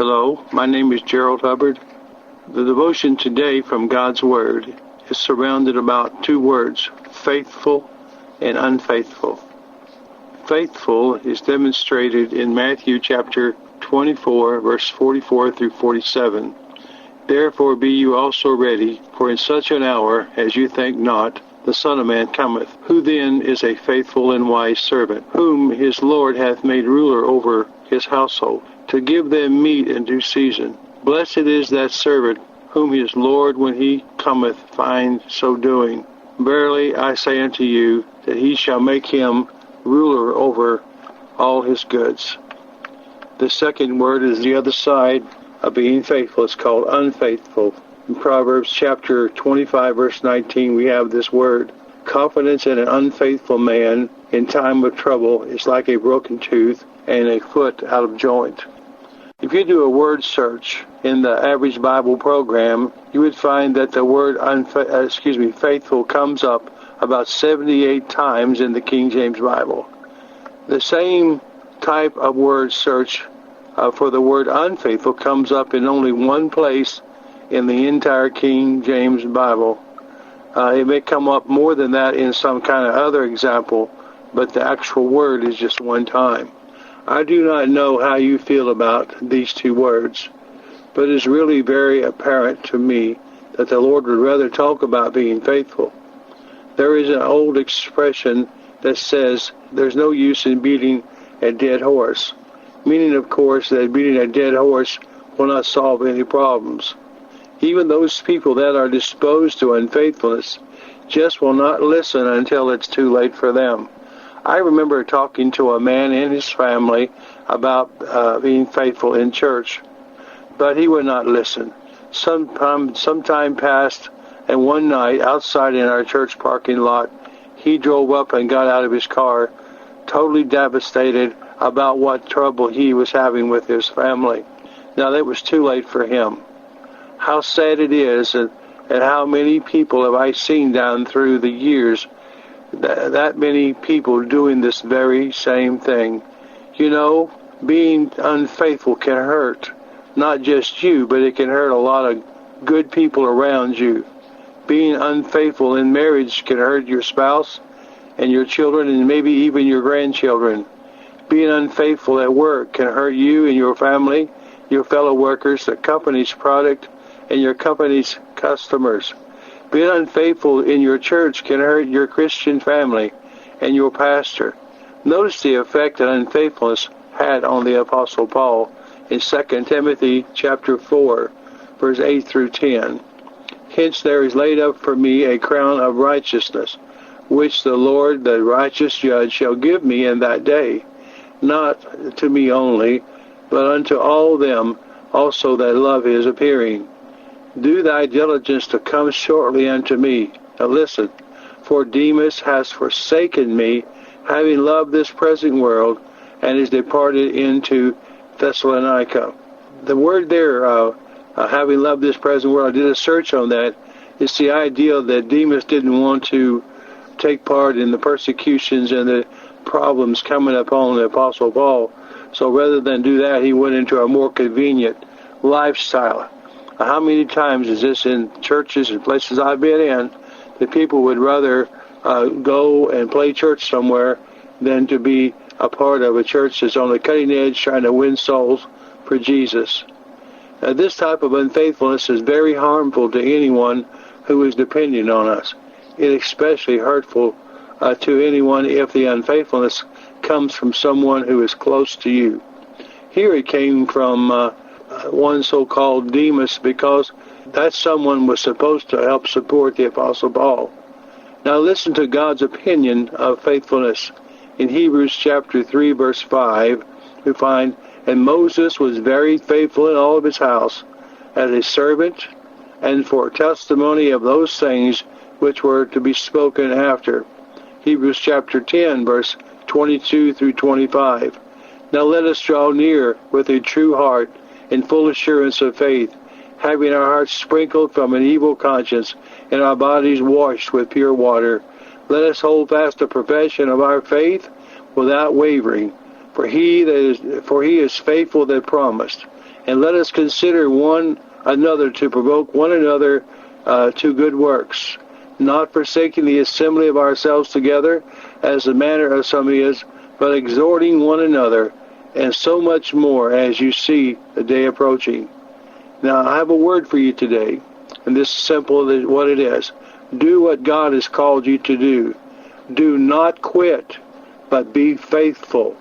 Hello, my name is Gerald Hubbard. The devotion today from God's Word is surrounded about two words, faithful and unfaithful. Faithful is demonstrated in Matthew chapter 24, verse 44 through 47. Therefore be you also ready, for in such an hour as you think not, the Son of Man cometh. Who then is a faithful and wise servant, whom his Lord hath made ruler over his household, to give them meat in due season? Blessed is that servant whom his Lord, when he cometh, find so doing. Verily I say unto you, that he shall make him ruler over all his goods. The second word is the other side of being faithful. It's called unfaithful. In Proverbs chapter 25, verse 19, we have this word. Confidence in an unfaithful man in time of trouble is like a broken tooth and a foot out of joint. If you do a word search in the average Bible program, you would find that the word faithful comes up about 78 times in the King James Bible. The same type of word search for the word unfaithful comes up in only one place in the entire King James Bible. It may come up more than that in some kind of other example, but the actual word is just one time. I do not know how you feel about these two words, but it is really very apparent to me that the Lord would rather talk about being faithful. There is an old expression that says there's no use in beating a dead horse, meaning, of course, that beating a dead horse will not solve any problems. Even those people that are disposed to unfaithfulness just will not listen until it's too late for them. I remember talking to a man and his family about being faithful in church, but he would not listen. Some time passed, and one night outside in our church parking lot, he drove up and got out of his car, totally devastated about what trouble he was having with his family. Now, that was too late for him. How sad it is, and how many people have I seen down through the years, that many people doing this very same thing. You know, being unfaithful can hurt. Not just you, but it can hurt a lot of good people around you. Being unfaithful in marriage can hurt your spouse and your children and maybe even your grandchildren. Being unfaithful at work can hurt you and your family, your fellow workers, the company's product, and your company's customers. Being unfaithful in your church can hurt your Christian family and your pastor. Notice the effect that unfaithfulness had on the Apostle Paul in 2 Timothy chapter 4, verse 8 through 10. Hence there is laid up for me a crown of righteousness, which the Lord, the righteous judge, shall give me in that day, not to me only, but unto all them also that love his appearing. Do thy diligence to come shortly unto me. Now listen, for Demas has forsaken me, having loved this present world, and is departed into Thessalonica. The word there, having loved this present world, I did a search on that. It's the idea that Demas didn't want to take part in the persecutions and the problems coming upon the Apostle Paul. So rather than do that, he went into a more convenient lifestyle. How many times is this in churches and places I've been in that people would rather go and play church somewhere than to be a part of a church that's on the cutting edge trying to win souls for Jesus. Now, this type of unfaithfulness is very harmful to anyone who is dependent on us. It's especially hurtful to anyone if the unfaithfulness comes from someone who is close to you. Here it came from one so-called Demas, because that someone was supposed to help support the Apostle Paul. Now listen to God's opinion of faithfulness. In Hebrews chapter 3, verse 5, we find, and Moses was very faithful in all of his house, as a servant, and for testimony of those things which were to be spoken after. Hebrews chapter 10, verse 22 through 25. Now let us draw near with a true heart, in full assurance of faith, having our hearts sprinkled from an evil conscience and our bodies washed with pure water. Let us hold fast the profession of our faith without wavering, for he is faithful that promised. And let us consider one another to provoke one another to good works, not forsaking the assembly of ourselves together, as the manner of some is, but exhorting one another, and so much more as you see the day approaching. Now, I have a word for you today, and this is simple what it is. Do what God has called you to do. Do not quit, but be faithful.